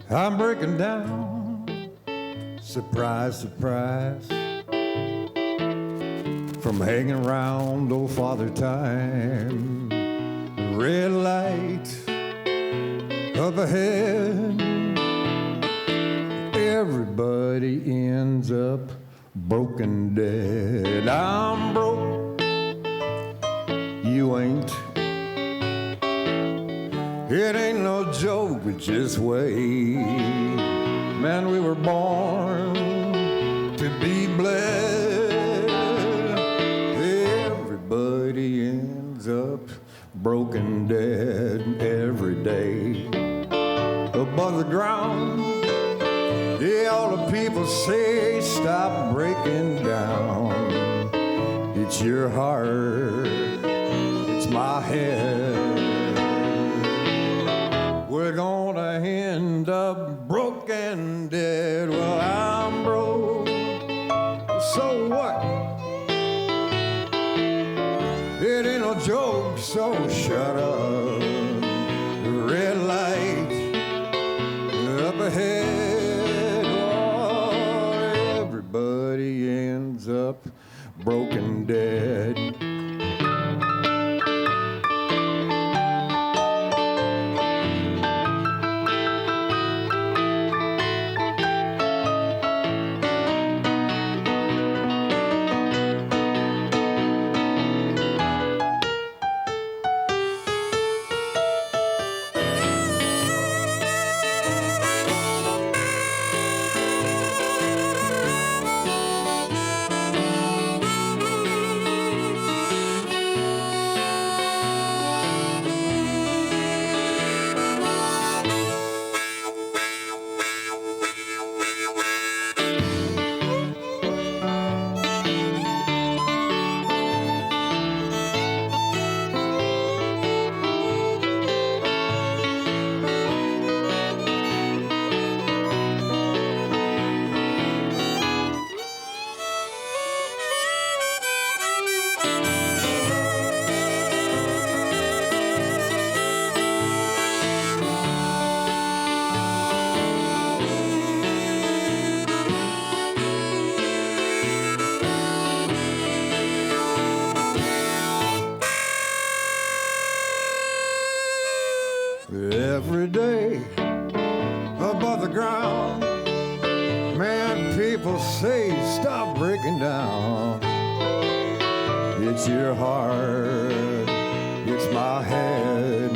I'm breaking down, surprise, surprise, from hanging around old Father Time. Red light up ahead, everybody ends up broken dead. I'm broke, you ain't. It ain't no joke, it's just way. Man, we were born to be blessed. Everybody ends up broken dead every day. Above the ground, yeah, all the people say stop breaking down. It's your heart, it's my head. We're gonna end up broken dead. Well, I'm broke, so what? It ain't no joke, so shut up. Red light up ahead. Oh, everybody ends up broken dead. Every day above the ground, man, people say stop breaking down. It's your heart, it's my head.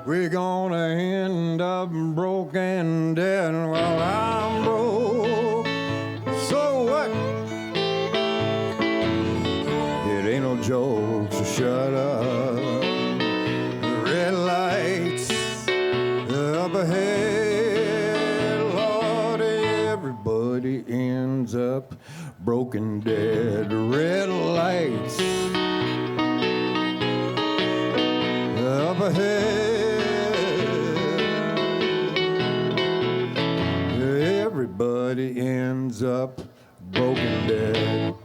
We're gonna end up broken dead. Well, I'm broke, so what? It ain't no joke, so shut up. Red lights up ahead, Lord, everybody ends up broken dead. Red lights up ahead, everybody ends up broken dead.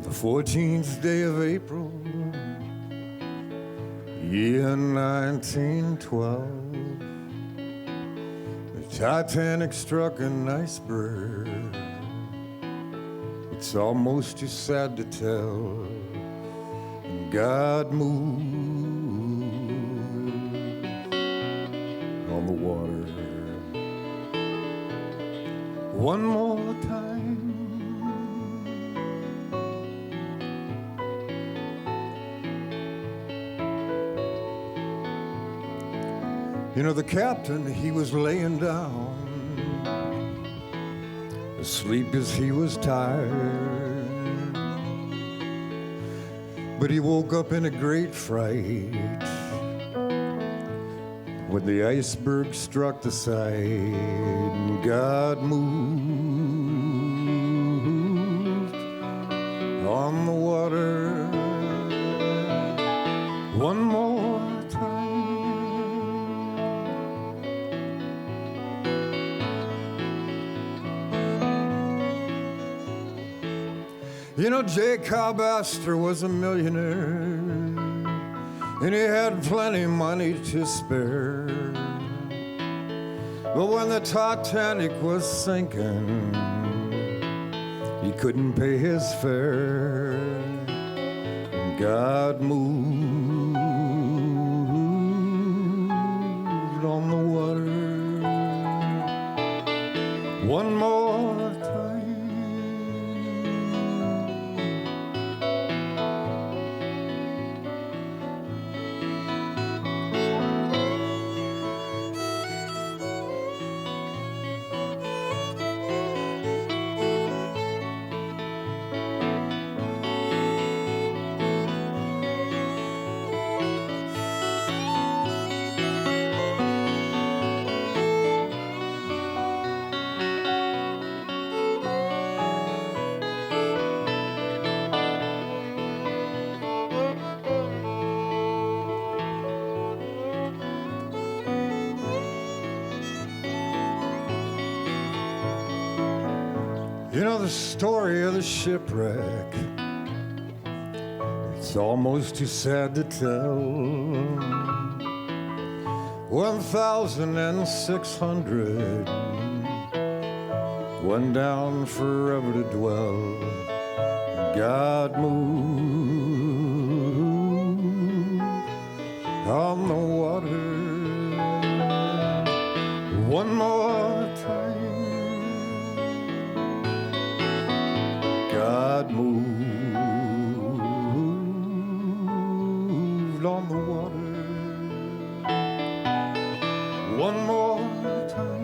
The 14th day of April, year 1912, the Titanic struck an iceberg. It's almost too sad to tell, and God moved on the water. One more time. You know, the captain, he was laying down, asleep because he was tired. But he woke up in a great fright when the iceberg struck the side and God moved You know, Jacob Astor was a millionaire, and he had plenty of money to spare. But when the Titanic was sinking, he couldn't pay his fare. And God moved on the water one more time. You know the story of the shipwreck, it's almost too sad to tell. 1,600 went down forever to dwell. God moved on the water one more time. God moved on the water one more time.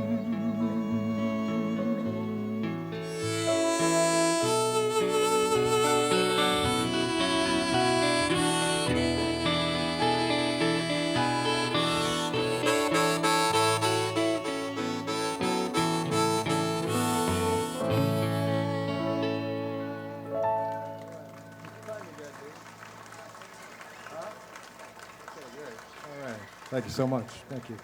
Thank you so much. Thank you.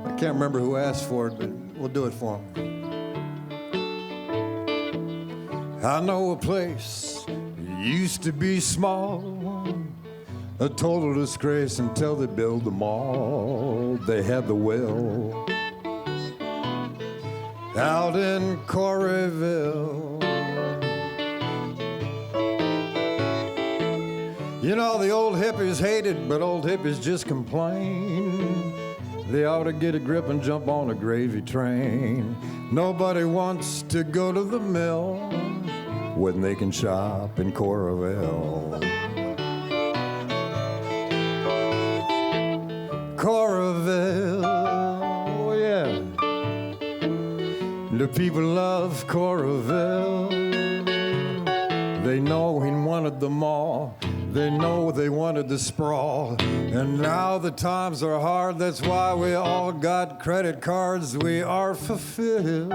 I can't remember who asked for it, but we'll do it for them. I know a place that used to be small, a total disgrace until they build the mall. They had the well out in Corryville. You know, the old hippies hate it, but old hippies just complain. They ought to get a grip and jump on a gravy train. Nobody wants to go to the mill when they can shop in Corryville. Corryville, oh yeah. The people love Corryville. They know he wanted them all. They know they wanted the sprawl. And now the times are hard, that's why we all got credit cards. We are fulfilled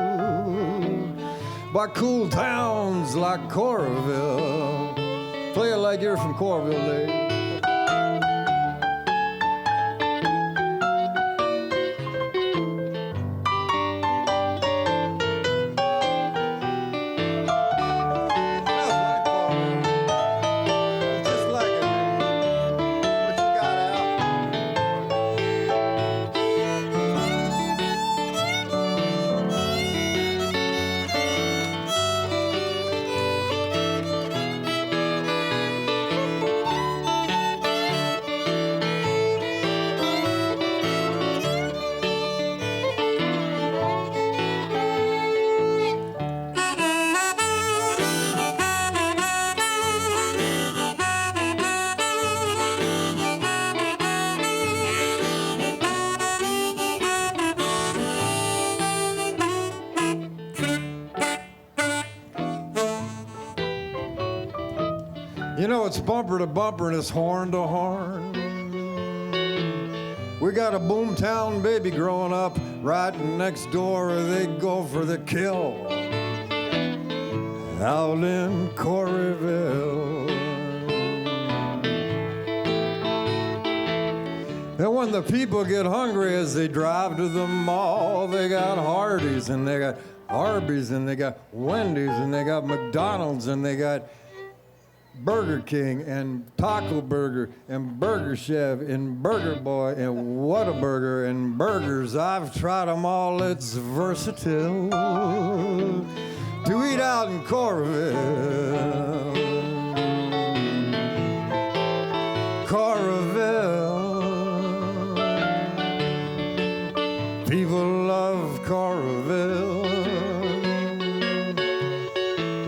by cool towns like Corryville. Play it like you're from Corryville, Dave. You know, it's bumper to bumper and it's horn to horn. We got a boomtown baby growing up right next door. They go for the kill out in Corryville. And when the people get hungry as they drive to the mall, they got Hardee's and they got Arby's, and they got Wendy's, and they got McDonald's, and they got Burger King, and Taco Burger, and Burger Chef, and Burger Boy, and Whataburger, and burgers. I've tried them all. It's versatile to eat out in Coralville. Coralville. People love Coralville.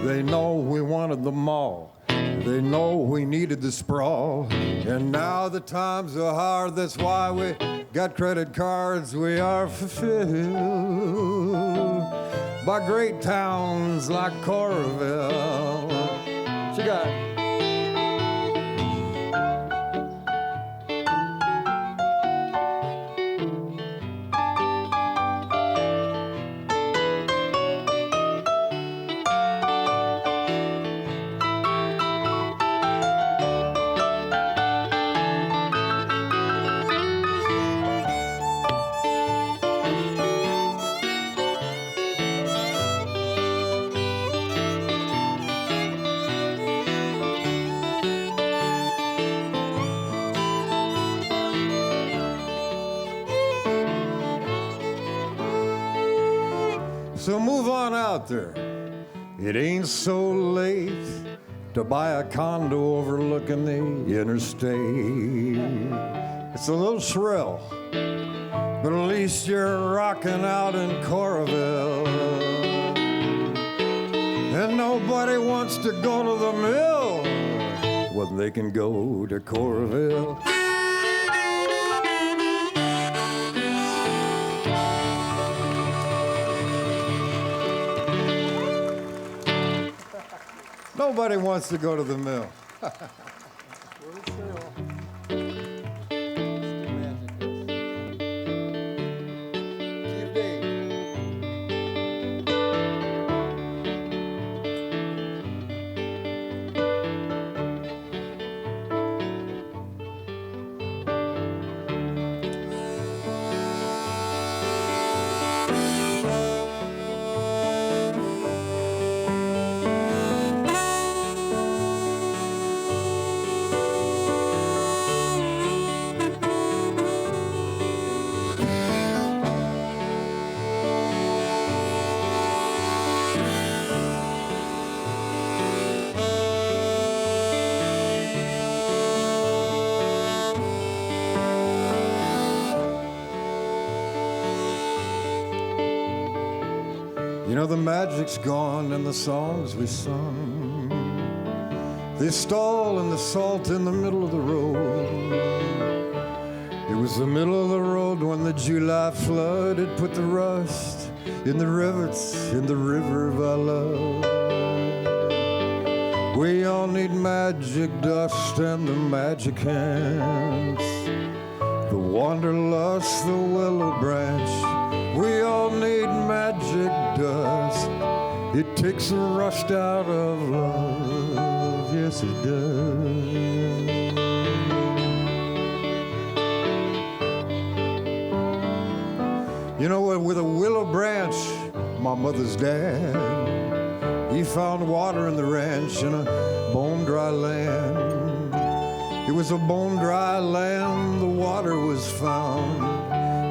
They know we wanted the mall. They know we needed the sprawl. And now the times are hard. That's why we got credit cards. We are fulfilled by great towns like Coralville. What you got? So move on out there. It ain't so late to buy a condo overlooking the interstate. It's a little shrill, but at least you're rocking out in Coralville. And nobody wants to go to the mill when they can go to Coralville. Nobody wants to go to the mill. You know the magic's gone and the songs we sung, they stall in the salt in the middle of the road. It was the middle of the road when the July flood had put the rust in the rivets in the river of our love. We all need magic dust and the magic hands, the wanderlust, the willow branch. We all need magic dust. It takes the rust out of love. Yes, it does. You know what? With a willow branch, my mother's dad, he found water in the ranch in a bone-dry land. It was a bone-dry land. The water was found.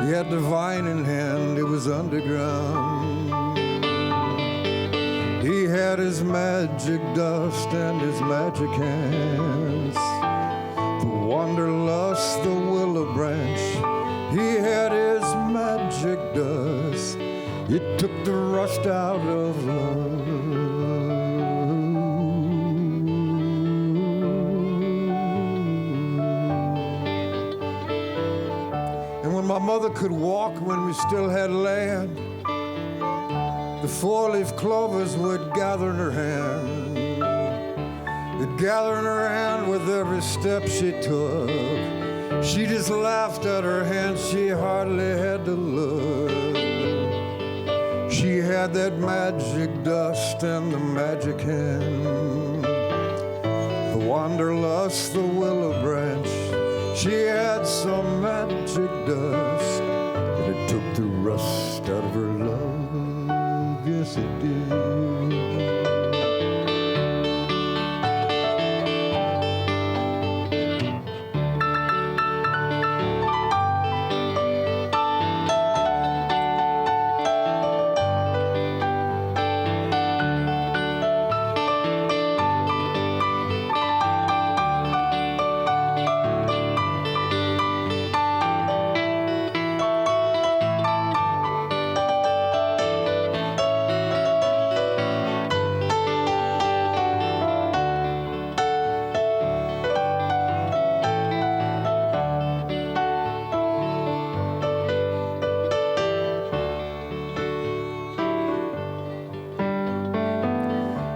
He had the vine in hand, it was underground. He had his magic dust and his magic hands, the wanderlust, the willow branch. He had his magic dust. It took the rust out of love. My mother could walk when we still had land. The four-leaf clovers would gather in her hand. It'd gather in her hand with every step she took. She just laughed at her hand, she hardly had to look. She had that magic dust and the magic hand, the wanderlust, the willow branch. She had some magic dust, and it took the rust out of her love. Yes, yes it did.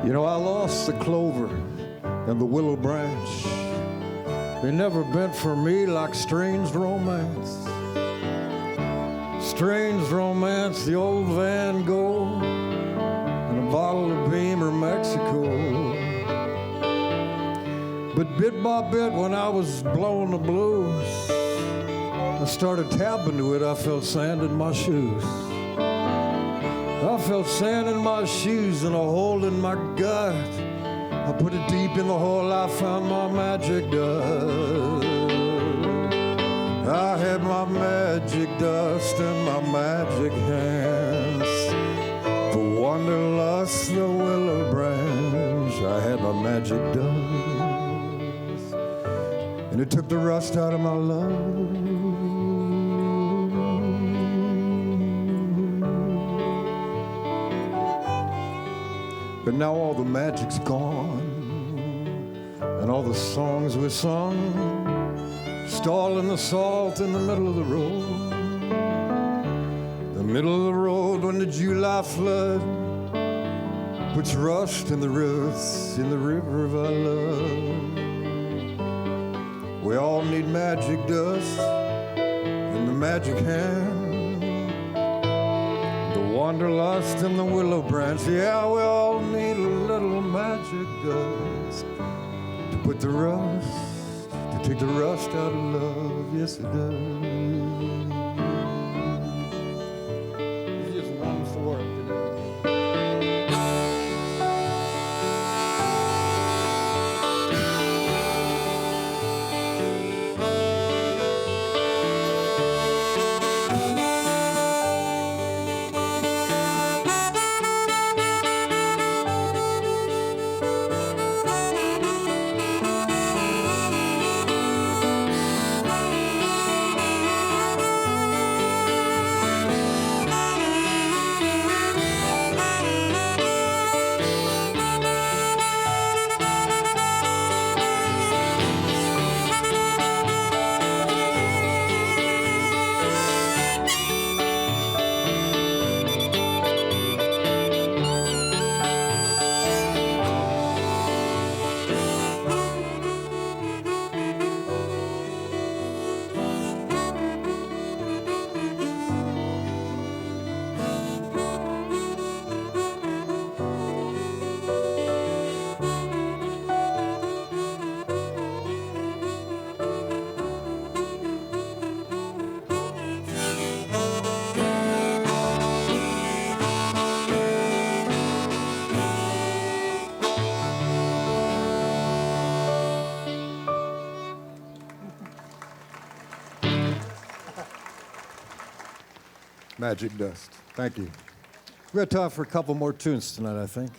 You know, I lost the clover and the willow branch. They never bent for me like strange romance. Strange romance, the old Van Gogh and a bottle of Beamer Mexico. But bit by bit, when I was blowing the blues, I started tapping to it. I felt sand in my shoes. I felt sand in my shoes and a hole in my gut. I put it deep in the hole, I found my magic dust. I had my magic dust in my magic hands. The wanderlust, the willow branch. I had my magic dust, and it took the rust out of my love. But now all the magic's gone, and all the songs we sung, stall in the salt in the middle of the road. The middle of the road when the July flood puts rust in the roots in the river of our love. We all need magic dust in the magic hand. Wanderlust and the willow branch. Yeah, we all need a little magic dust to put the rust, to take the rust out of love. Yes, it does. It's just one for it today. Magic dust. Thank you. We got time for a couple more tunes tonight, I think.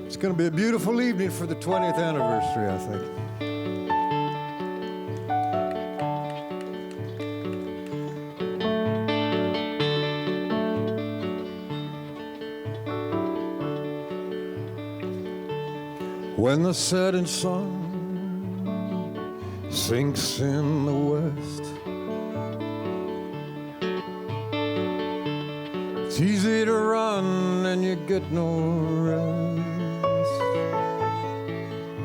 It's going to be a beautiful evening for the 20th anniversary, I think. When the setting sun sinks in the west, it's easy to run and you get no rest.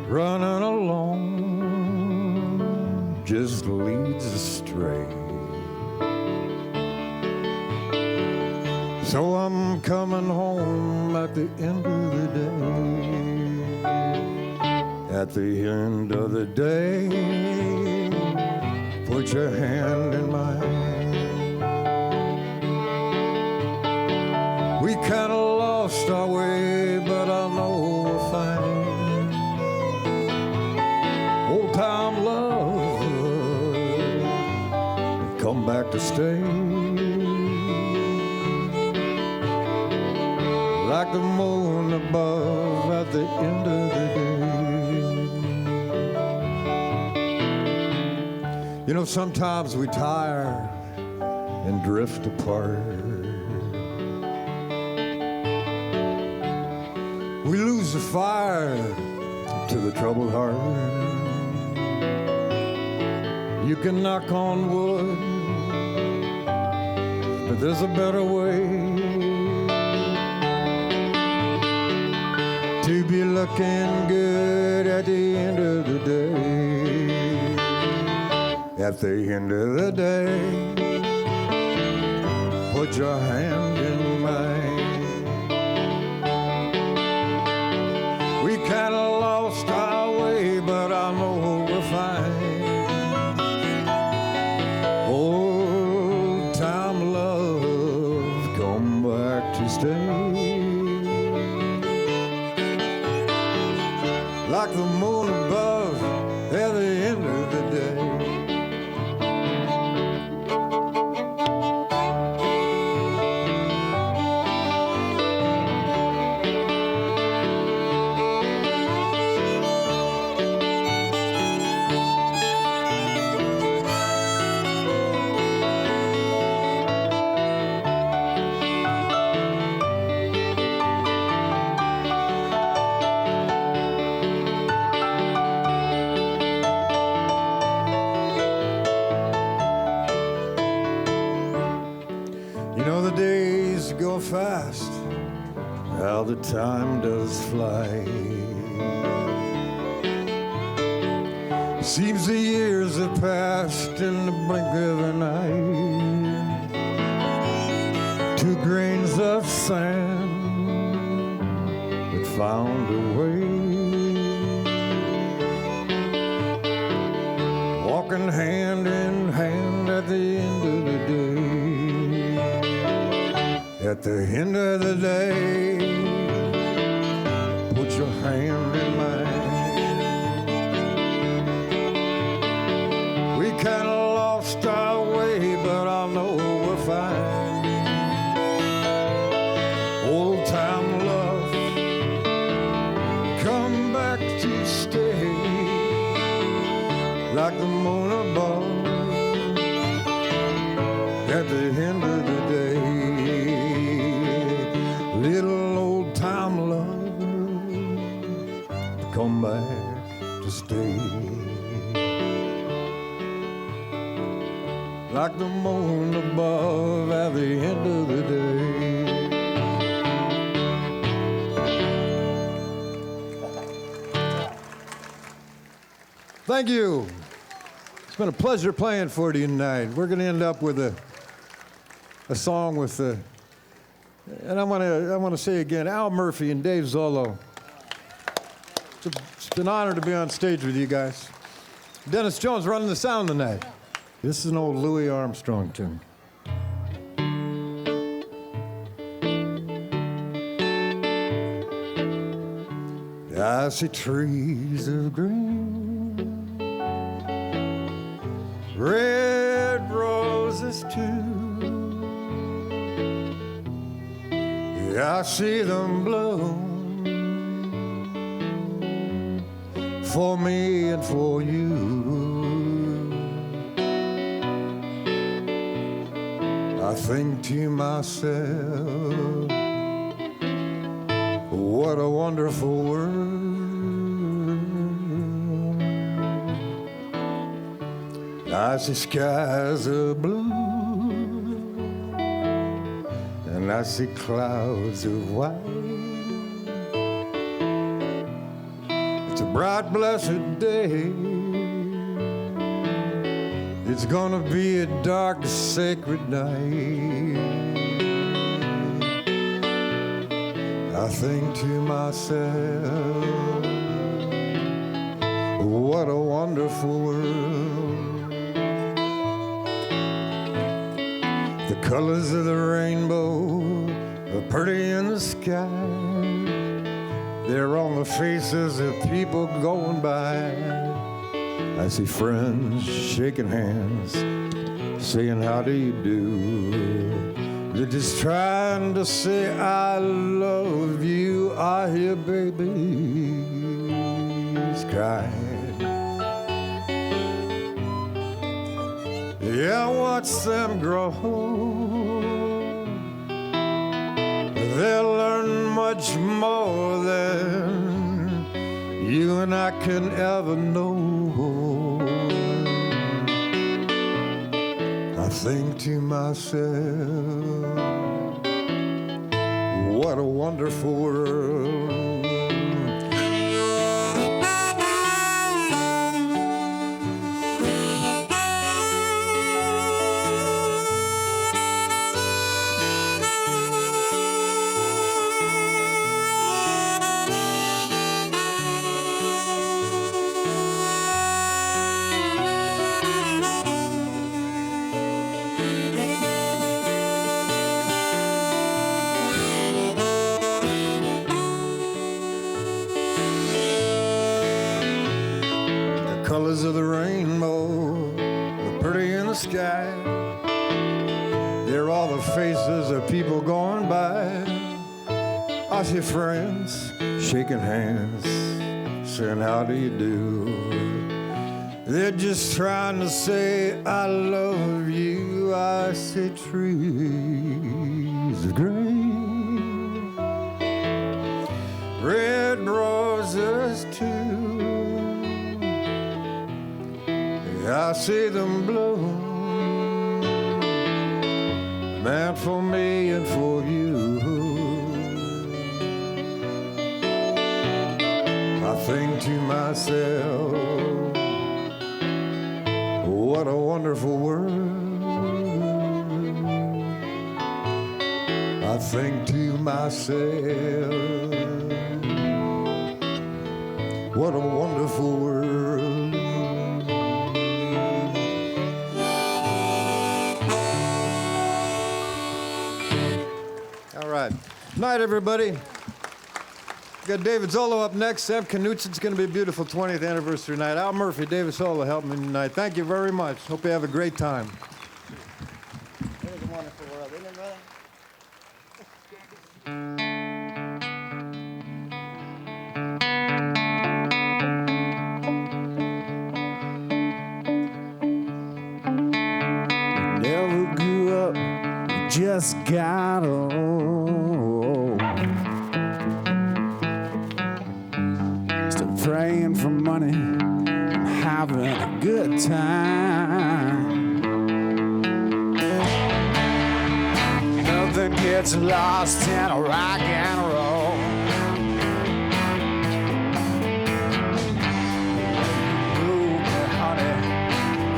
Running along just leads astray. So I'm coming home at the end of the day. At the end of the day, put your hand in mine. We kind of lost our way, but I know we're fine. Old time love, come back to stay. Like the moon above at the end of the day. You know, sometimes we tire and drift apart. We lose the fire to the troubled heart. You can knock on wood, but there's a better way. To be looking good at the end of the day. At the end of the day, put your hand in mine. We kinda lost our way, but I know we're fine. Old time love, come back to stay. Like the moon above at the end of the day. Fast, how the time does fly. Seems the years have passed in the blink of an eye. 2 grains of sand that found a way. Walking hand in hand at the end of the day. At the end of the day, put your hand in mine. We kinda lost our way, but I know we're fine. Old time love, come back to stay. Like the moon above, at the end of the day. Little old time love, come back to stay. Like the moon above at the end of the day. Thank you. It's been a pleasure playing for you tonight. We're going to end up with a song with and I want to say again, Al Murphy and Dave Zollo. It's been an honor to be on stage with you guys. Dennis Jones running the sound tonight. This is an old Louis Armstrong tune. I see trees of green, red roses too. I see them bloom for me and for you. I think to myself, what a wonderful world. I see skies of blue, and I see clouds of white. It's a bright, blessed day. It's gonna be a dark, sacred night. I think to myself, what a wonderful world. The colors of the rainbow are pretty in the sky. They're on the faces of people going by. I see friends shaking hands, saying how do you do. They're just trying to say I love you. I hear babies crying. Yeah, watch them grow. They'll learn much more than you and I can ever know. I think to myself, what a wonderful world. Colors of the rainbow are pretty in the sky. They're all the faces of people going by. I see friends shaking hands, saying how do you do. They're just trying to say I love you. I see trees of green, red roses too. I see them bloom, meant for me and for you. I think to myself, what a wonderful world. I think to myself, what a wonderful world. All right. Night, everybody. We got David Zolo up next. Sam Knutsen's going to be a beautiful 20th anniversary night. Al Murphy, David Zolo helping me tonight. Thank you very much. Hope you have a great time. It was a wonderful world, isn't it, brother? Never grew up, just got old. Still praying for money and having a good time. Nothing gets lost in a rock and roll. Move me, honey,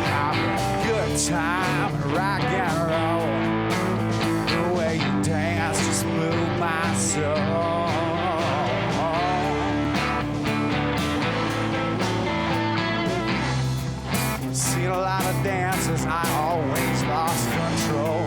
having a good time and rock and roll. The way you dance just moved my soul. Seen a lot of dances, I always lost control.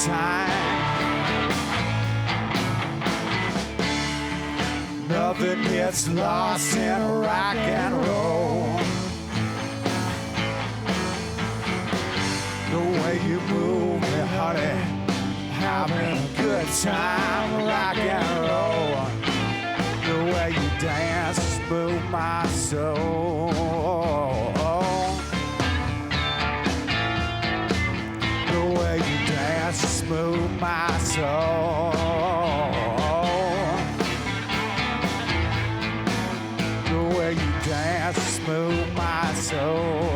time. Nothing gets lost in rock and roll. The way you move me, honey, having a good time, rock and roll. The way you dance just move my soul. The way you dance just move my soul. The way you dance just move my soul.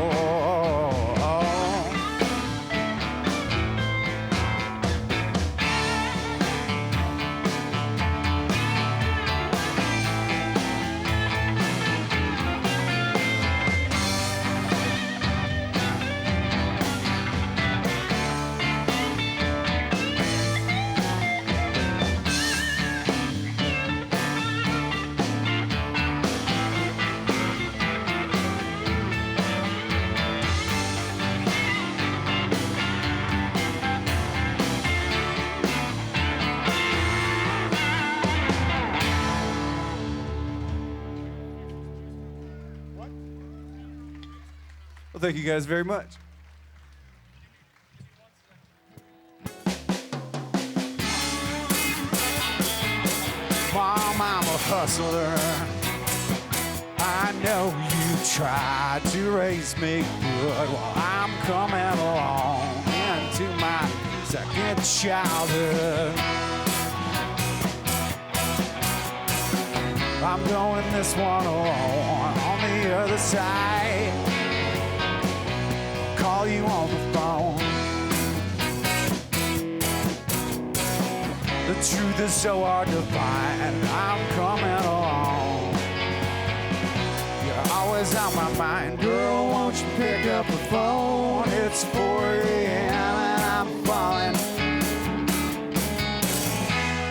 Well, thank you guys very much. Mom, I'm a hustler. I know you tried to raise me good while I'm coming along into my second childhood. I'm going this one on the other side. Call you on the phone. The truth is so hard to find. I'm coming along. You're always on my mind, girl. Won't you pick up the phone? It's 4 a.m. and I'm falling.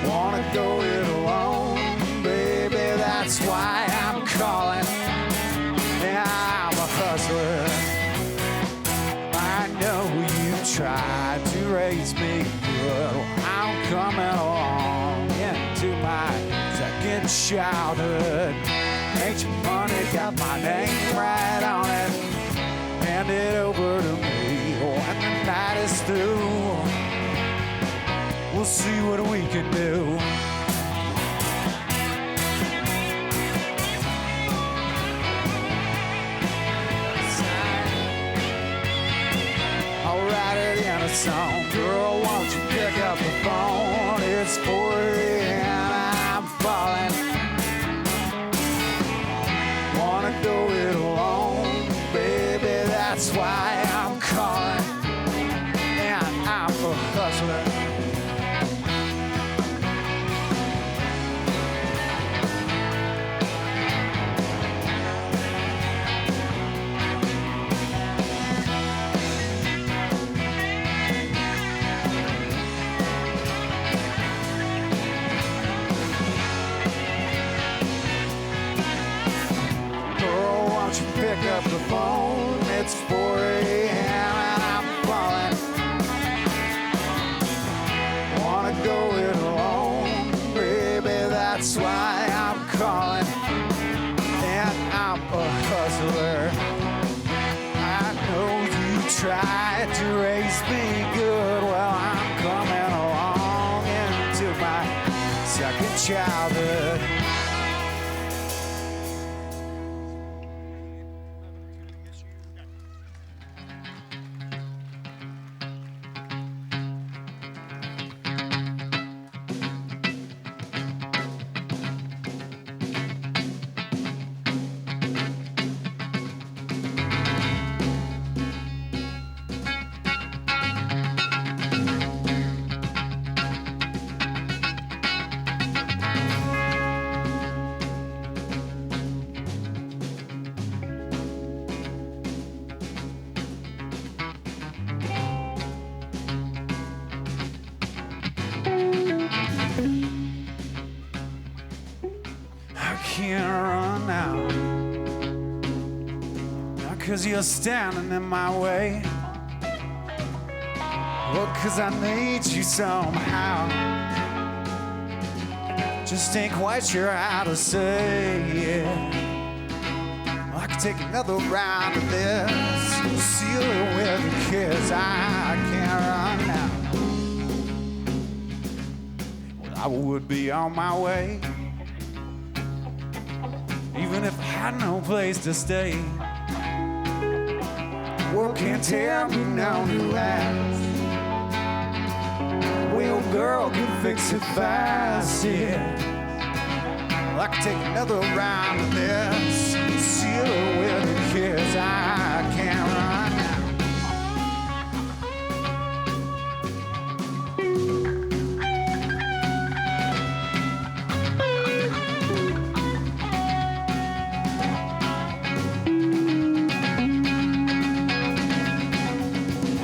Wanna go it alone, baby? That's why I'm calling. Yeah, I'm a hustler. I know you tried to raise me good. I'm coming along into my second childhood. Ain't your money got my name right on it? Hand it over to me when the night is through. We'll see what we can do. I'll write it in a song. Girl, won't you pick up the phone? It's 4 a.m. and I'm falling. Wanna go it alone, baby, that's why I'm calling. And I'm a hustler. Pick up the phone, it's 4 a.m. and I'm falling. Wanna go it alone, baby, that's why I'm calling. And I'm a hustler. I know you tried to raise me good. Well, I'm coming along into my second childhood. Can't run now, 'cause you're standing in my way. Well, 'cause I need you somehow. Just ain't quite sure how to say it. I could take another round of this, seal it with a kiss. I can't run now. Well, I would be on my way, even if I had no place to stay. World can't tell me no new ass. Well, girl can fix it fast, yeah. Well, I could take another round of this, seal it with a kiss. I can't run now.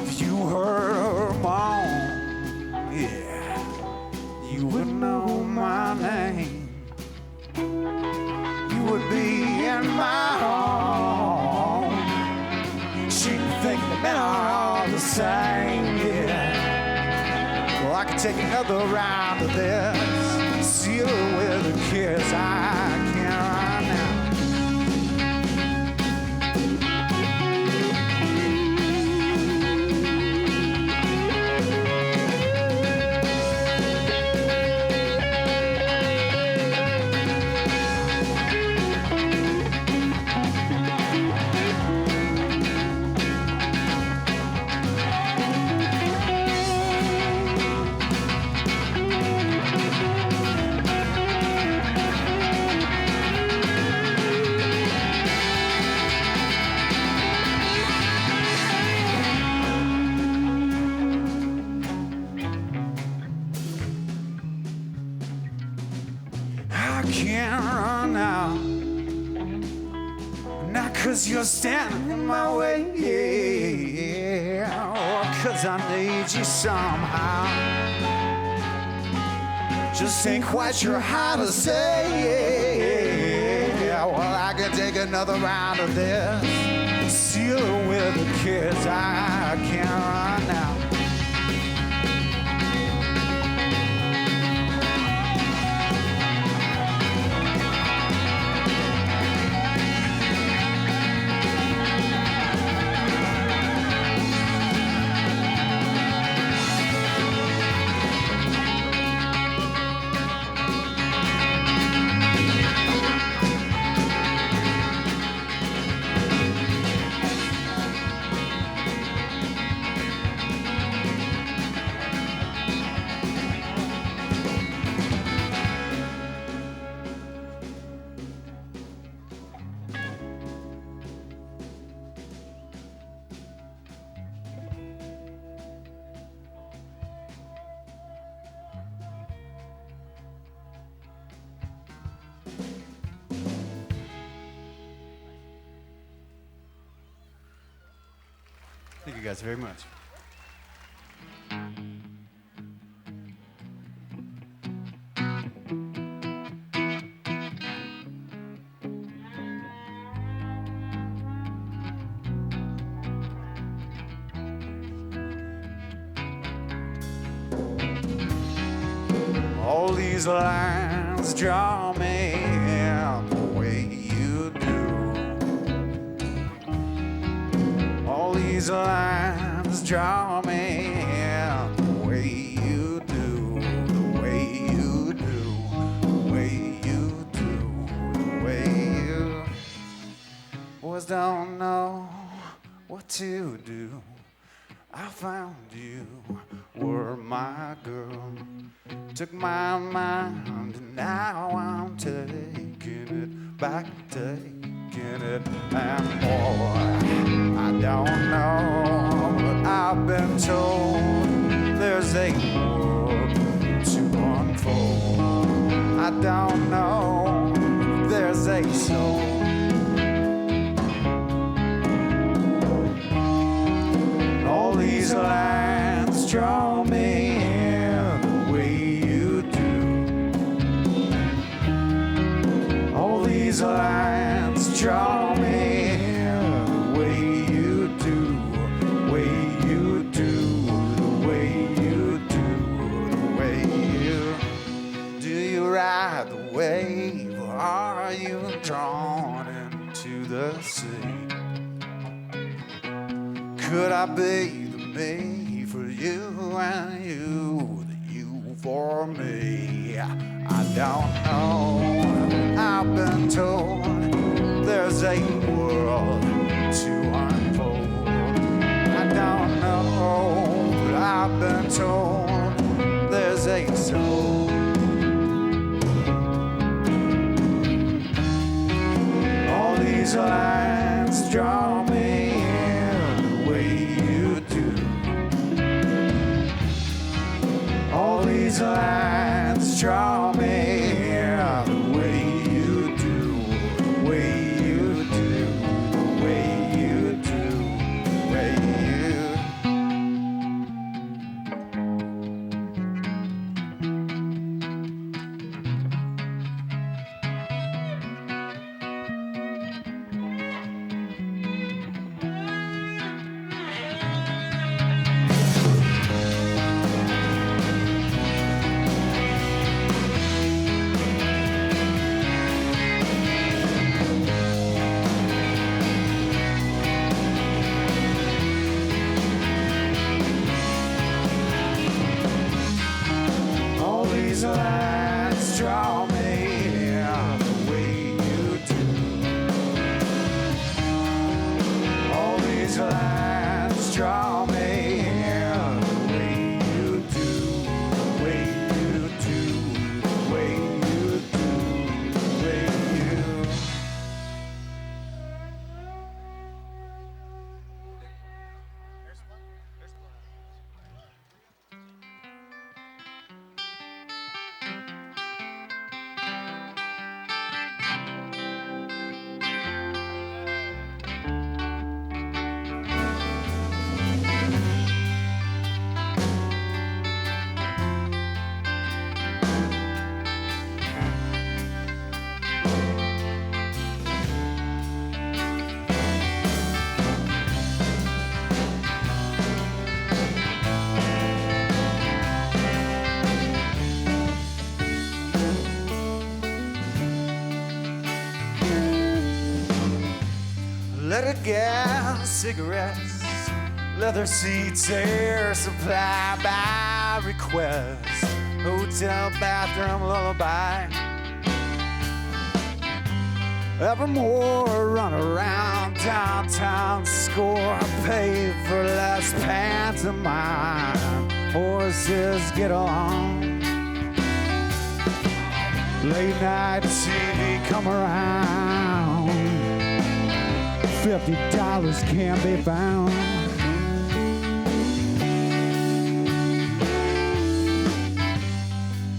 If you heard her moan, yeah, you would know my name. You would be in my home. She'd think the men are all the same, yeah. Well, I could take another round of this, seal it with a kiss. I can't run now. I can't run now, not 'cause you're standing in my way, or 'cause I need you somehow. Just ain't quite sure how to say, well, I could take another round of this, seal it with a kiss. I can't run now. Thank you guys very much. All these lines draw me in the way you do. All these lines draw me in the way you do, the way you do, the way you do, the way you. Boys don't know what to do. I found you were my girl. Took my mind and now I'm taking it back, taking it. And boy, I don't know, but I've been told there's a world to unfold. I don't know if there's a soul. All these lines draw me in the way you do. All these lines draw me in the way you do, way you do, the way drawn into the sea. Could I be the me for you and you the you for me? I don't know. I've been told there's a world to unfold. I don't know, but I've been told there's a soul. All these lines draw me in the way you do. All these lines draw me in the way you do, the way you do, the way you do, the way you. All these lines draw me in the way you do. All these lines draw me in the way you do, the way you do, the way you do, the way you. Letter gas, cigarettes, leather seats, air supply by request, hotel bathroom lullaby. Evermore run around downtown, score, pay for less pantomime. Horses get along. Late night TV come around. $50 can't be found.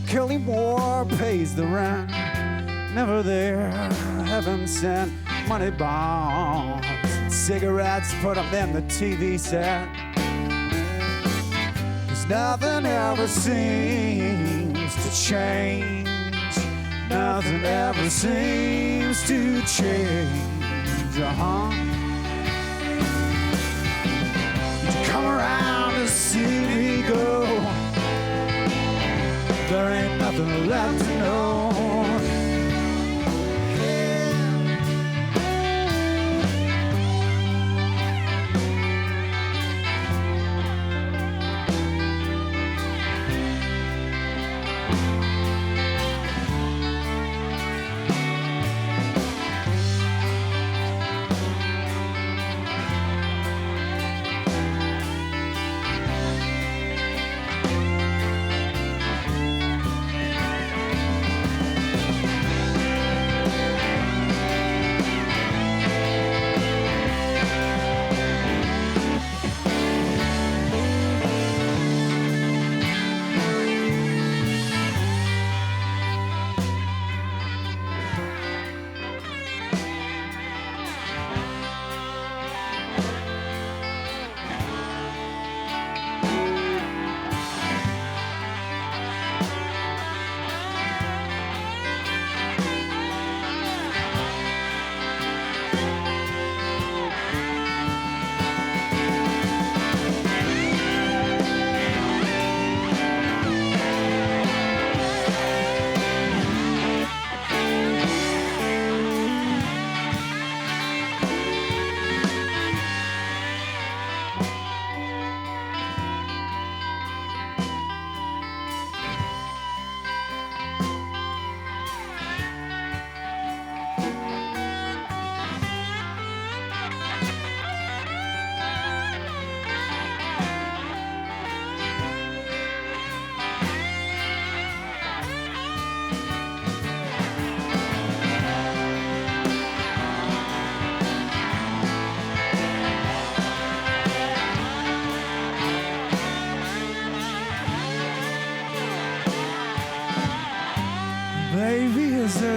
Kelly Moore pays the rent. Never there, heaven sent money bombs. Cigarettes put them in the TV set. 'Cause nothing ever seems to change. Nothing ever seems to change. Uh-huh. You come around to see me go. There ain't nothing left to know.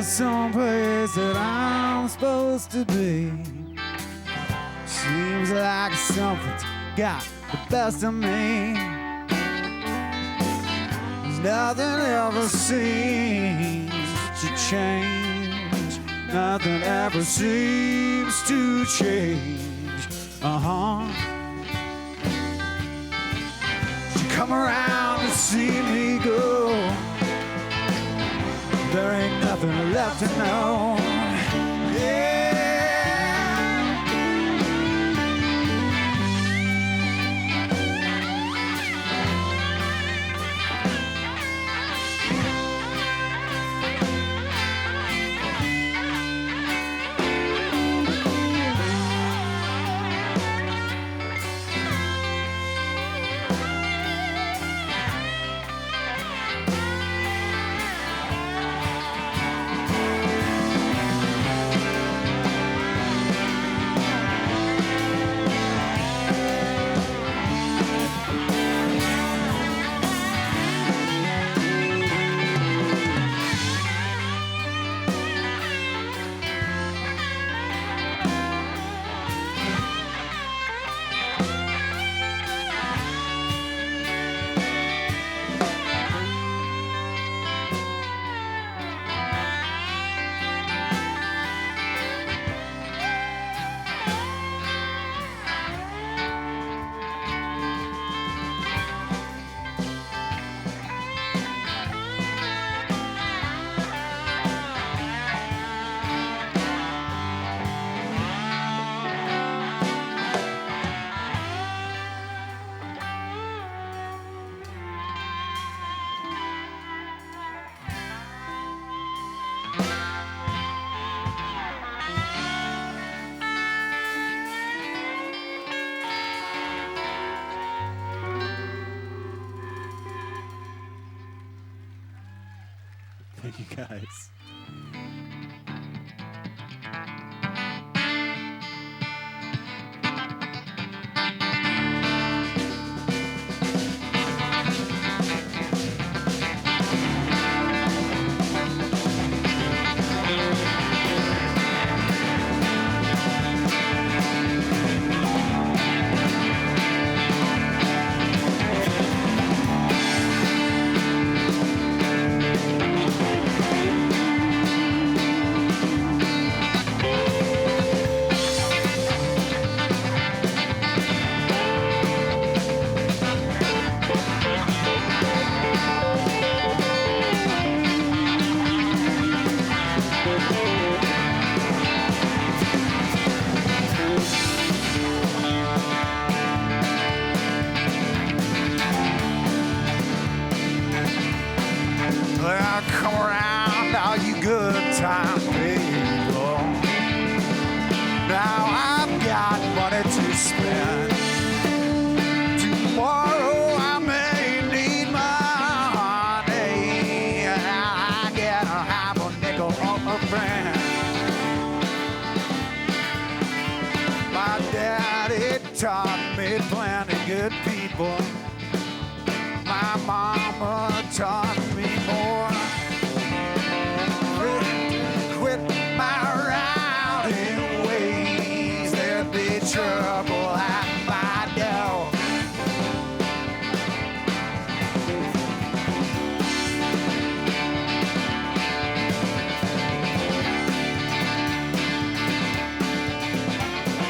someplace that I'm supposed to be. Seems like something's got the best of me. Nothing ever seems to change. Nothing ever seems to change. She come around to see me go. There ain't nothing left to know. Yeah. Thank you guys. Well, come around, all you good time people. Now I've got money to spend. Tomorrow I may need money. I get a half a nickel from a friend. My daddy taught me plenty good people. My mama taught me more. Quit my rowdy ways. There'd be trouble at my door.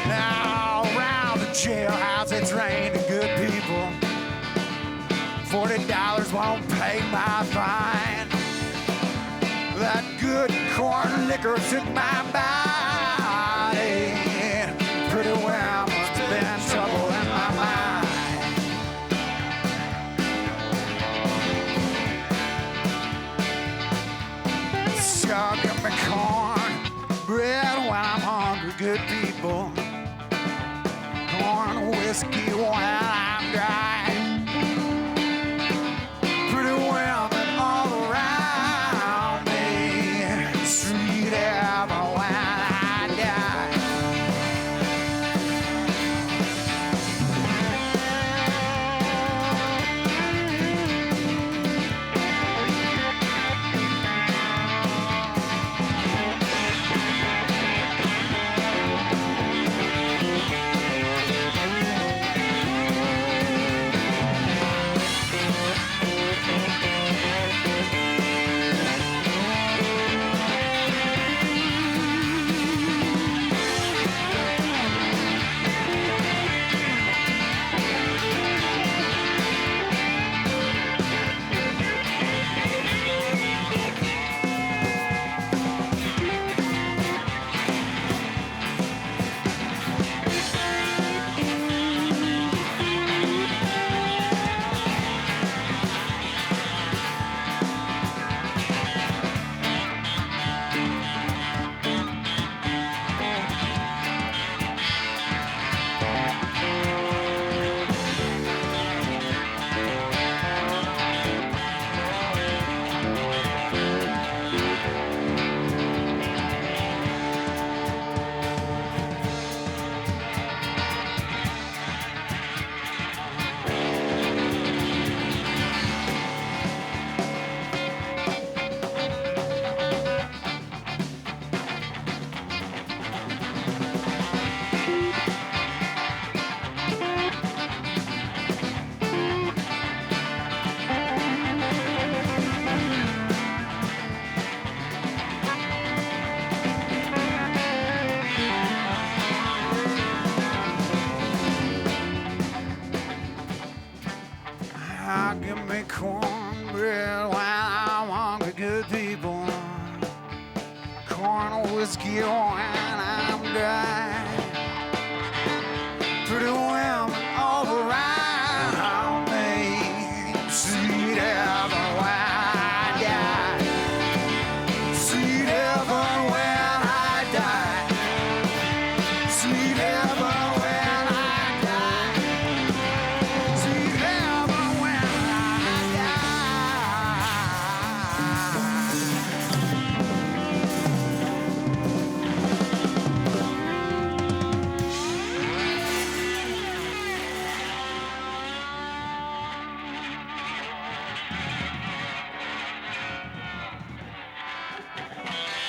Now around the jailhouse it's raining good people. $40 won't pay my fine. That good corn liquor took my body. Pretty well must have been trouble in my mind. So give me corn bread when I'm hungry, good people. Corn whiskey when I'm dry. whiskey when I'm dry. Pretty women all around me, sweet heaven when I die. Sweet heaven when I die. Sweet heaven when I die. Sweet heaven when I die.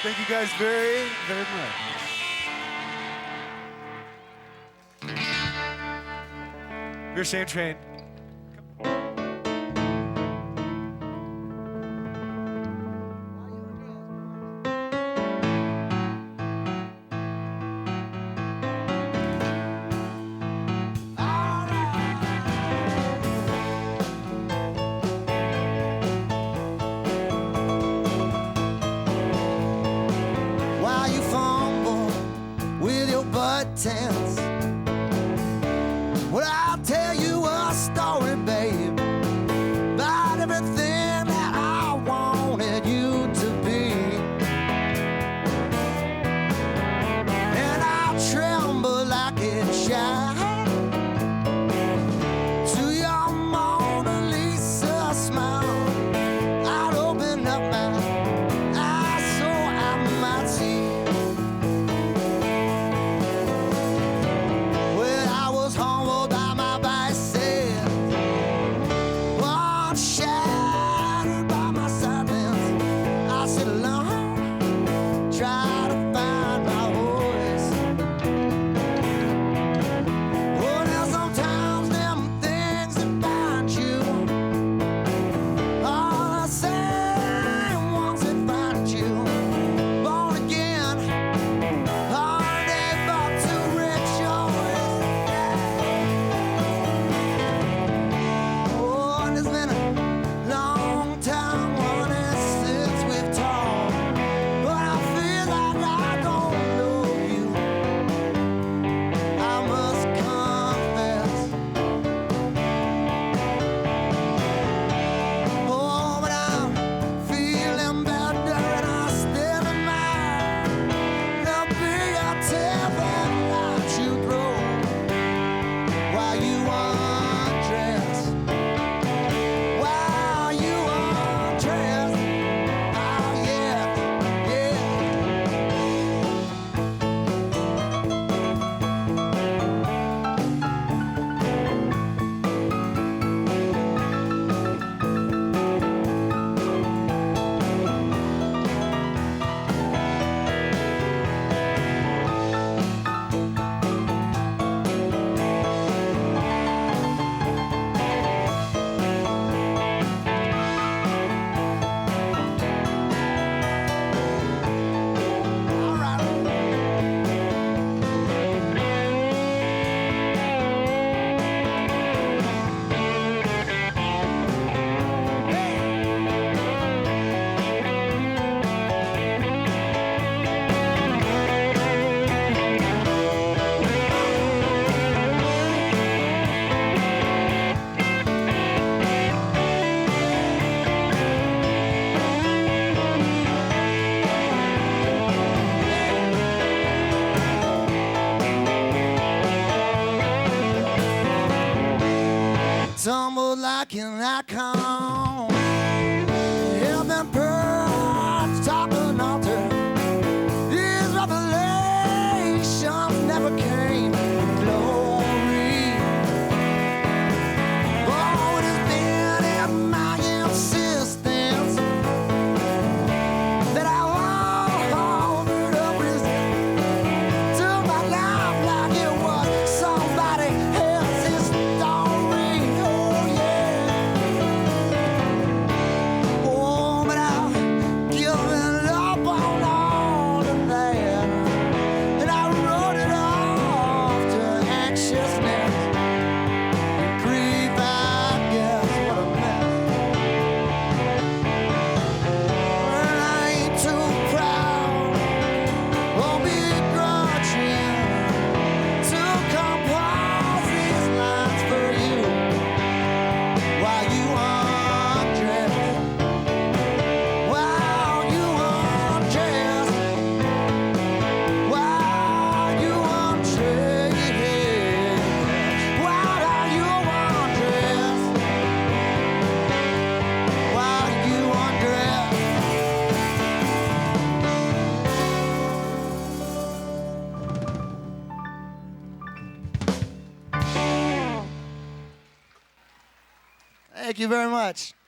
Thank you guys very, very much. We're Shame Train. While you fumble with your buttons, well, I'll tell you a story, babe, about everything that I wanted you to be. And I'll tremble like a child to your Mona Lisa smile. I'll open up my eyes so I might see. Well, I was humbled by my biceps, one shattered by my silence. I sit alone, try to find my voice. Oh, now sometimes them things that find you are the same ones that find you. Born again, are they but to rejoice? Oh, and it's been a long time running since we've talked, but I feel like I don't know you. I must confess. Oh, but I'm feeling better and I still admire the bigger tip and light you throw while you undress. While you undress. Oh, yeah, yeah. All right. Tumbled like an icon, heaven perched atop an altar. These revelations never came in glory. Oh, it has been in my insistence that I offered up to my life like it was somebody else's story. Oh, yeah. Thank you very much.